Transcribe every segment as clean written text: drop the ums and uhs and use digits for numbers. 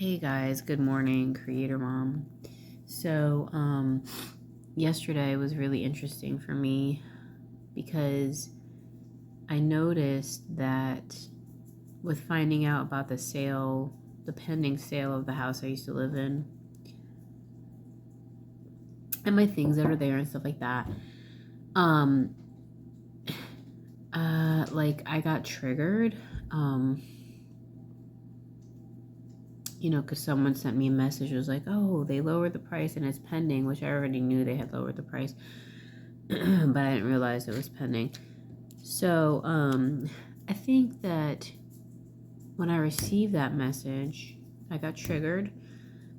Hey guys, good morning, Creator Mom. So, yesterday was really interesting for me because I noticed that with finding out about the pending sale of the house I used to live in, and my things that are there and stuff like that, um, I got triggered, because someone sent me a message. It was like, oh, they lowered the price and it's pending, which I already knew they had lowered the price, but I didn't realize it was pending. So, I think that when I received that message, I got triggered.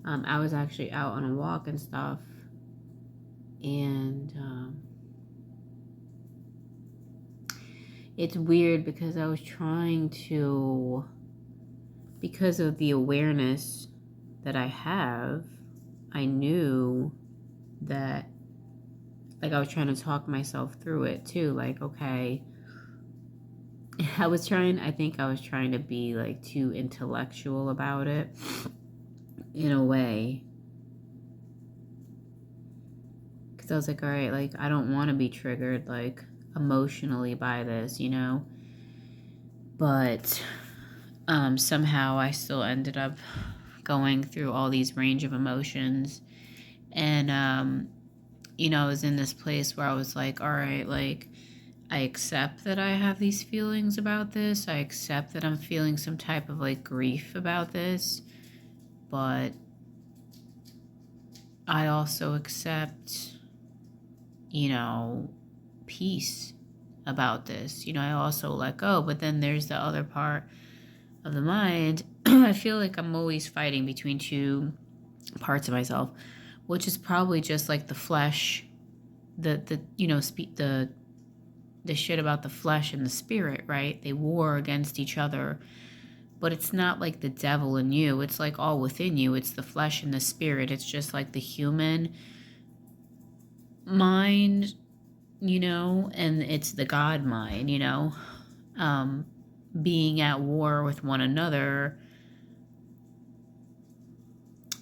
I was actually out on a walk and stuff, and it's weird because I was trying to, because of the awareness that I have, I knew that, I was trying to talk myself through it too. Okay, I think I was trying to be too intellectual about it in a way. Because I was like, all right, I don't want to be triggered, emotionally by this, But somehow I still ended up going through all these range of emotions. And, I was in this place where I was like, all right, I accept that I have these feelings about this. I accept that I'm feeling some type of grief about this. But I also accept, peace about this. I also let go. But then there's the other part of the mind. I feel like I'm always fighting between two parts of myself, which is probably just the flesh, the shit about the flesh and the spirit, right? They war against each other. But it's not like the devil in you. It's all within you. It's the flesh and the spirit. It's just the human mind, and it's the God mind, being at war with one another.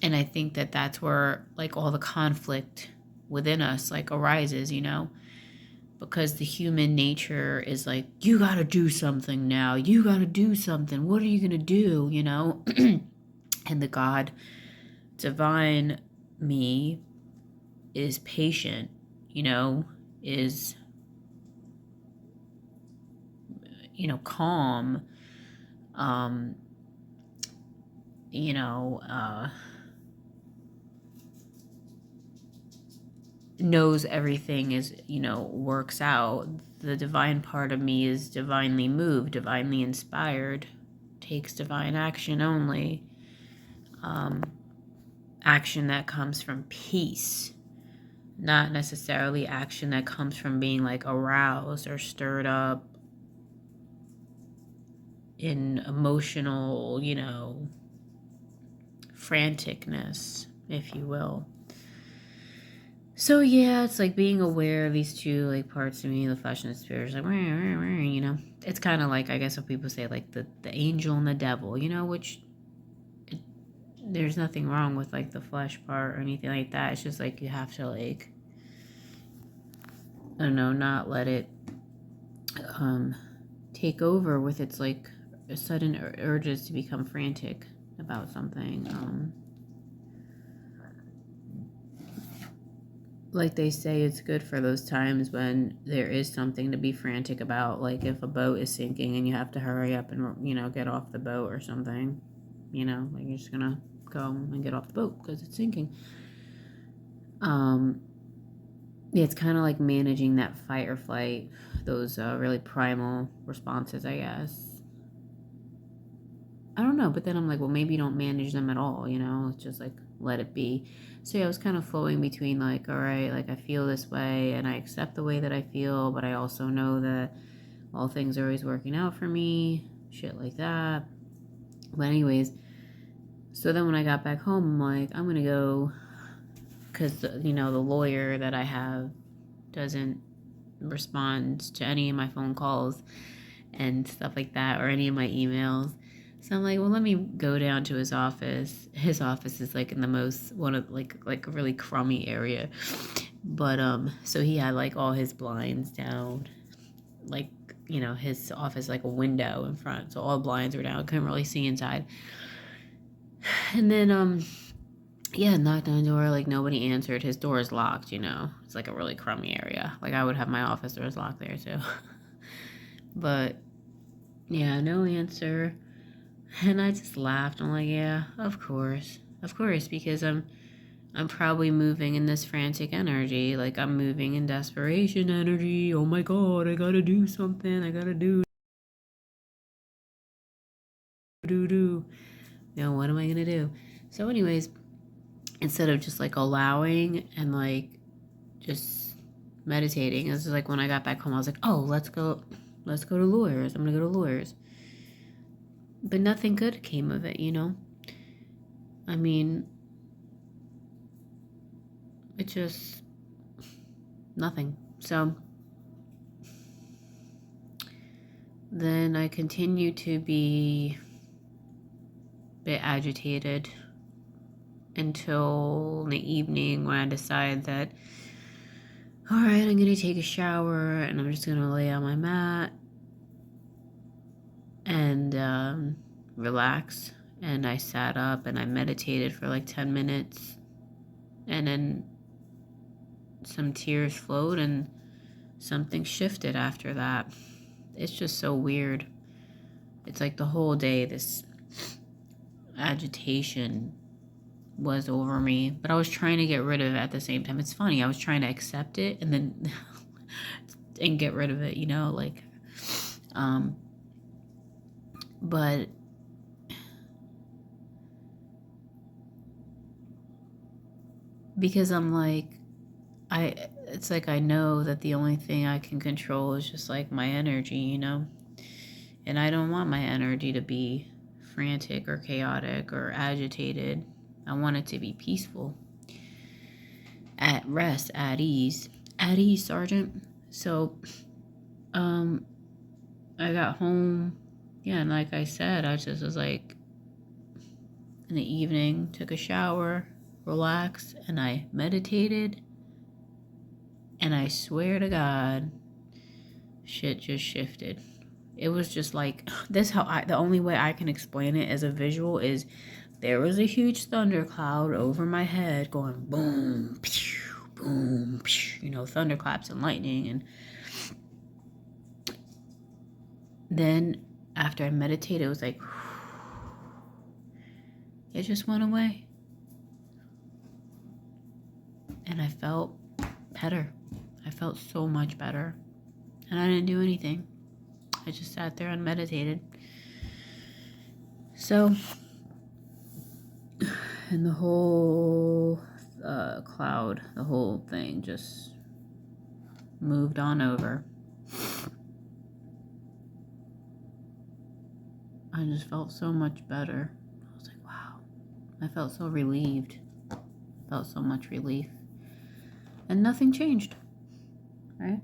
And I think that that's where all the conflict within us arises, because the human nature is you gotta do something now. You gotta do something. What are you gonna do, And the God divine me is patient, is, calm, um, you know, uh, knows everything is, works out. The divine part of me is divinely moved, divinely inspired, takes divine action only. Action that comes from peace, not necessarily action that comes from being aroused or stirred up in emotional, franticness, if you will. So yeah, it's being aware of these two parts of me, the flesh and the spirit. It's it's kind of I guess what people say, the angel and the devil, which there's nothing wrong with the flesh part or anything like that. It's just you have to I don't know, not let it take over with its sudden urges to become frantic about something. They say, it's good for those times when there is something to be frantic about, if a boat is sinking and you have to hurry up and get off the boat or something, you're just gonna go and get off the boat because it's sinking. It's kind of managing that fight or flight, those really primal responses, I guess. I don't know, but then I'm well, maybe you don't manage them at all, it's just let it be. So yeah, I was kind of flowing between all right, I feel this way and I accept the way that I feel, but I also know that all things are always working out for me, shit like that. But anyways, so then when I got back home, I'm I'm gonna go, because the lawyer that I have doesn't respond to any of my phone calls and stuff like that, or any of my emails. So I'm like, well, let me go down to his office. His office is like in the most one of like a really crummy area. But so he had like all his blinds down, like, you know, his office like a window in front. So all the blinds were down. Couldn't really see inside. And then yeah, knocked on the door, like nobody answered. His door is locked, you know. It's like a really crummy area. Like I would have my office doors locked there too. But yeah, no answer. And I just laughed. I'm like, yeah, of course. Of course, because I'm probably moving in this frantic energy. Like I'm moving in desperation energy. Oh my god, I gotta do something. I gotta do. You know, what am I gonna do? So anyways, instead of just like allowing and like just meditating, it's just like when I got back home, I was like, oh, let's go to lawyers. I'm gonna go to lawyers. But nothing good came of it, you know? I mean, it just nothing. So then I continue to be a bit agitated until the evening when I decide that, all right, I'm gonna take a shower and I'm just gonna lay on my mat and relax. And I sat up and I meditated for like 10 minutes, and then some tears flowed and something shifted after that. It's just so weird. It's like the whole day, this agitation was over me, but I was trying to get rid of it at the same time. It's funny, I was trying to accept it and then and get rid of it, you know, like but because I'm like, it's like I know that the only thing I can control is just like my energy, you know? And I don't want my energy to be frantic or chaotic or agitated. I want it to be peaceful, at rest, at ease. At ease, Sergeant. So, I got home, yeah, and like I said, I just was like, in the evening, took a shower, relaxed, and I meditated. And I swear to God, shit just shifted. It was just like this. The only way I can explain it as a visual is there was a huge thundercloud over my head going boom, pew, boom, pew, you know, thunderclaps and lightning. And then after I meditated, it was like, it just went away. And I felt better. I felt so much better. And I didn't do anything. I just sat there and meditated. So, and the whole cloud, the whole thing just moved on over. I just felt so much better. I was like, wow. I felt so relieved. Felt so much relief. And nothing changed, right?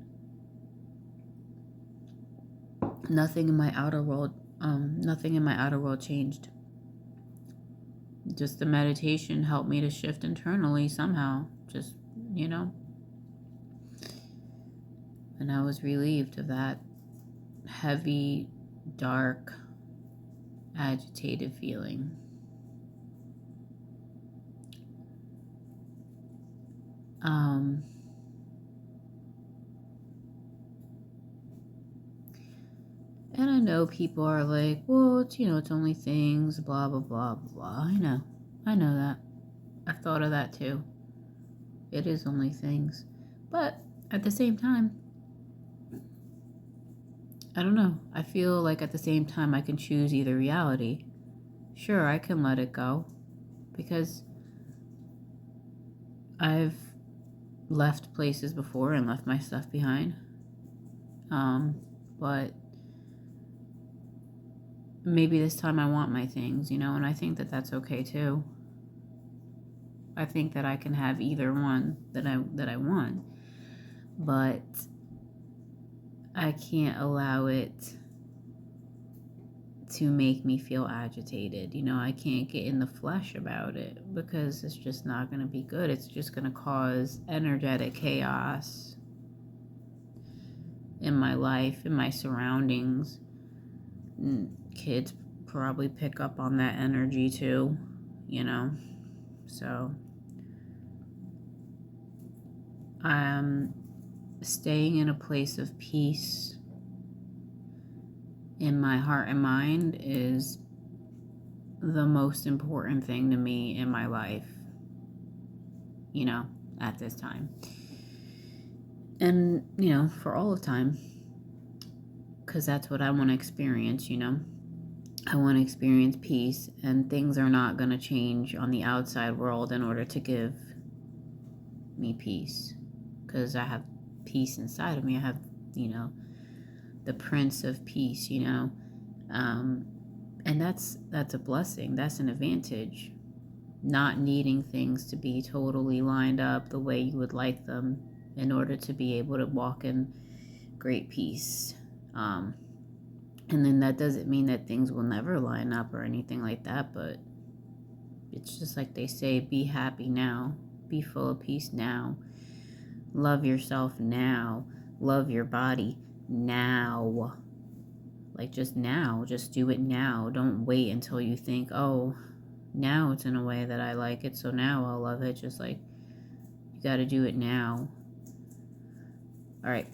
Nothing in my outer world changed. Just the meditation helped me to shift internally somehow. Just, you know. And I was relieved of that heavy, dark, agitated feeling. And I know people are like, well, it's, you know, it's only things, blah, blah, blah, blah. I know that. I've thought of that too. It is only things. But at the same time, I don't know. I feel like at the same time I can choose either reality. Sure, I can let it go because I've left places before and left my stuff behind. But maybe this time I want my things, you know, and I think that that's okay too. I think that I can have either one that I want, but I can't allow it to make me feel agitated. You know, I can't get in the flesh about it because it's just not going to be good. It's just going to cause energetic chaos in my life, in my surroundings. And kids probably pick up on that energy too, you know. So I'm staying in a place of peace in my heart and mind is the most important thing to me in my life, you know, at this time. And, you know, for all of time. Because that's what I want to experience, you know. I want to experience peace, and things are not going to change on the outside world in order to give me peace. Because I have peace inside of me. I have, you know, the Prince of Peace, you know. And that's a blessing. That's an advantage. Not needing things to be totally lined up the way you would like them in order to be able to walk in great peace. And then that doesn't mean that things will never line up or anything like that, but it's just like they say, be happy now, be full of peace now, love yourself now, love your body now. Like just now, just do it now. Don't wait until you think, oh, now it's in a way that I like it, so now I'll love it. Just like, you got to do it now. All right.